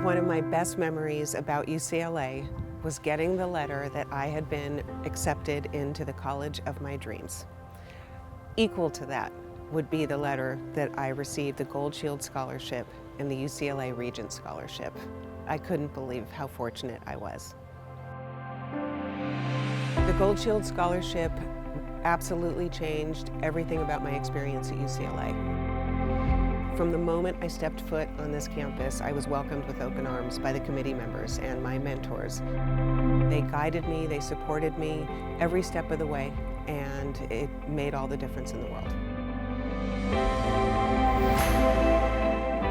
one of my best memories about UCLA was getting the letter that I had been accepted into the college of my dreams. Equal to that would be the letter that I received the Gold Shield Scholarship and the UCLA Regent Scholarship. I couldn't believe how fortunate I was. The Gold Shield Scholarship absolutely changed everything about my experience at UCLA. From the moment I stepped foot on this campus, I was welcomed with open arms by the committee members and my mentors. They guided me, they supported me every step of the way, and it made all the difference in the world.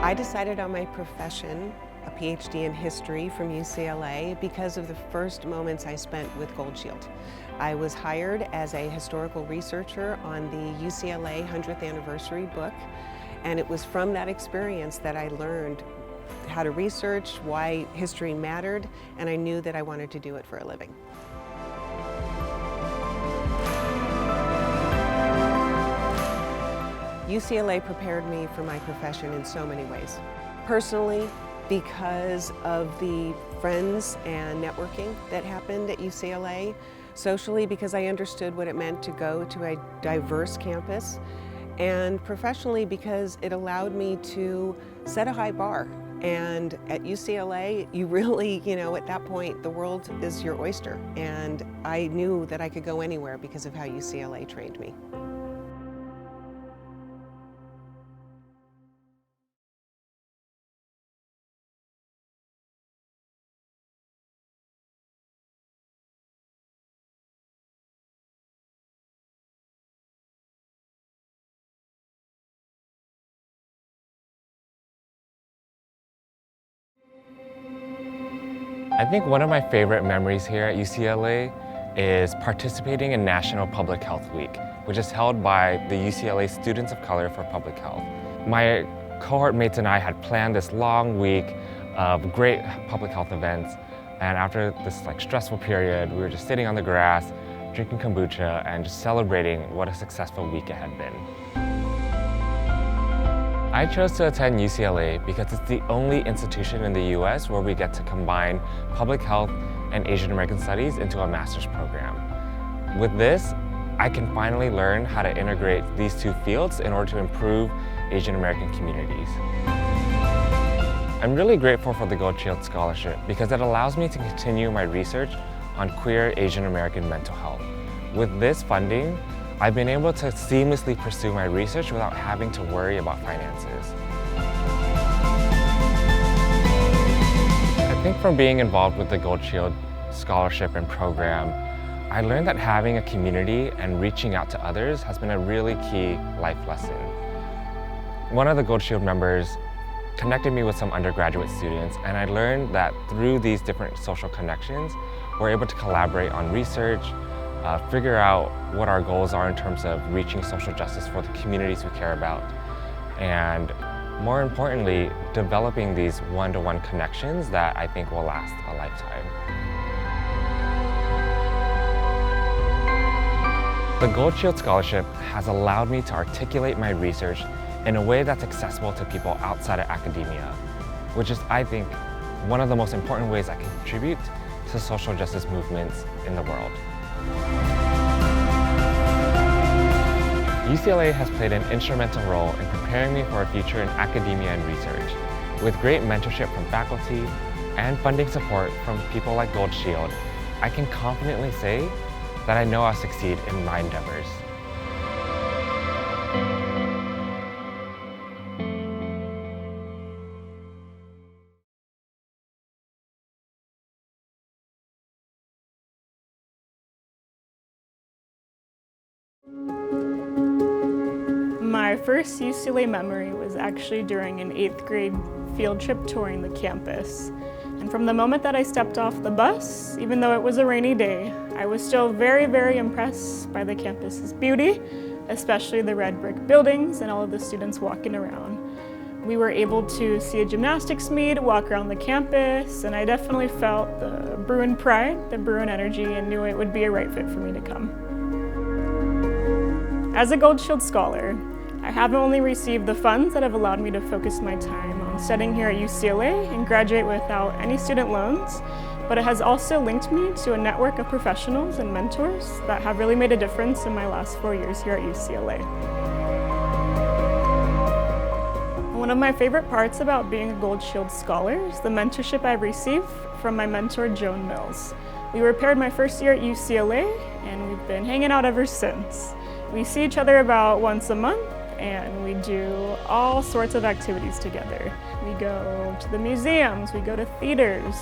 I decided on my profession, a PhD in history from UCLA, because of the first moments I spent with Gold Shield. I was hired as a historical researcher on the UCLA 100th anniversary book, and it was from that experience that I learned how to research, why history mattered, and I knew that I wanted to do it for a living. UCLA prepared me for my profession in so many ways. Personally, because of the friends and networking that happened at UCLA. Socially, because I understood what it meant to go to a diverse campus. And professionally, because it allowed me to set a high bar. And at UCLA, you really, at that point, the world is your oyster. And I knew that I could go anywhere because of how UCLA trained me. I think one of my favorite memories here at UCLA is participating in National Public Health Week, which is held by the UCLA Students of Color for Public Health. My cohort mates and I had planned this long week of great public health events, and after this stressful period, we were just sitting on the grass, drinking kombucha, and just celebrating what a successful week it had been. I chose to attend UCLA because it's the only institution in the US where we get to combine public health and Asian American studies into a master's program. With this, I can finally learn how to integrate these two fields in order to improve Asian American communities. I'm really grateful for the Gold Shield Scholarship because it allows me to continue my research on queer Asian American mental health. With this funding, I've been able to seamlessly pursue my research without having to worry about finances. I think from being involved with the Gold Shield Scholarship and program, I learned that having a community and reaching out to others has been a really key life lesson. One of the Gold Shield members connected me with some undergraduate students, and I learned that through these different social connections, we're able to collaborate on research, figure out what our goals are in terms of reaching social justice for the communities we care about, and more importantly, developing these one-to-one connections that I think will last a lifetime. The Gold Shield Scholarship has allowed me to articulate my research in a way that's accessible to people outside of academia, which is, I think, one of the most important ways I can contribute to social justice movements in the world. UCLA has played an instrumental role in preparing me for a future in academia and research. With great mentorship from faculty and funding support from people like Gold Shield, I can confidently say that I know I'll succeed in my endeavors. My first UCLA memory was actually during an 8th grade field trip touring the campus. And from the moment that I stepped off the bus, even though it was a rainy day, I was still very, very impressed by the campus's beauty, especially the red brick buildings and all of the students walking around. We were able to see a gymnastics meet, walk around the campus, and I definitely felt the Bruin pride, the Bruin energy, and knew it would be a right fit for me to come. As a Gold Shield Scholar, I haven't only received the funds that have allowed me to focus my time on from studying here at UCLA and graduate without any student loans, but it has also linked me to a network of professionals and mentors that have really made a difference in my last 4 years here at UCLA. One of my favorite parts about being a Gold Shield Scholar is the mentorship I've received from my mentor, Joan Mills. We were paired my first year at UCLA, and we've been hanging out ever since. We see each other about once a month, and we do all sorts of activities together. We go to the museums, we go to theaters,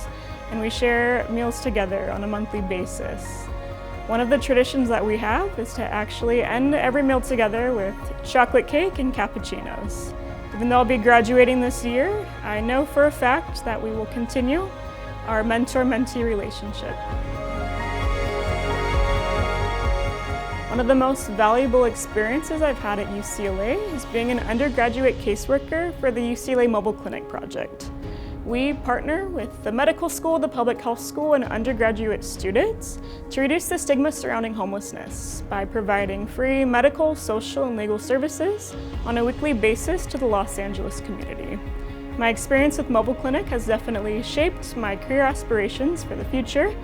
and we share meals together on a monthly basis. One of the traditions that we have is to actually end every meal together with chocolate cake and cappuccinos. Even though I'll be graduating this year, I know for a fact that we will continue our mentor-mentee relationship. One of the most valuable experiences I've had at UCLA is being an undergraduate caseworker for the UCLA Mobile Clinic project. We partner with the medical school, the public health school, and undergraduate students to reduce the stigma surrounding homelessness by providing free medical, social, and legal services on a weekly basis to the Los Angeles community. My experience with Mobile Clinic has definitely shaped my career aspirations for the future,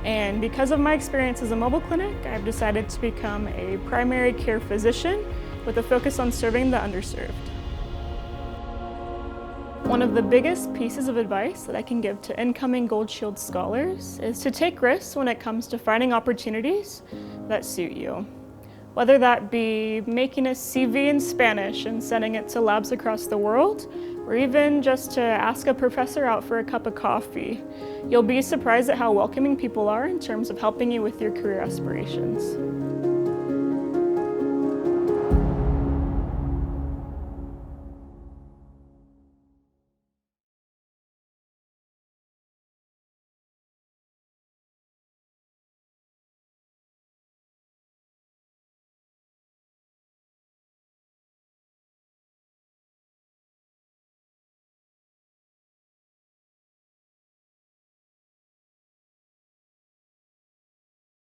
and because of my experience as a mobile clinic, I've decided to become a primary care physician with a focus on serving the underserved. One of the biggest pieces of advice that I can give to incoming Gold Shield scholars is to take risks when it comes to finding opportunities that suit you. Whether that be making a CV in Spanish and sending it to labs across the world, or even just to ask a professor out for a cup of coffee, you'll be surprised at how welcoming people are in terms of helping you with your career aspirations.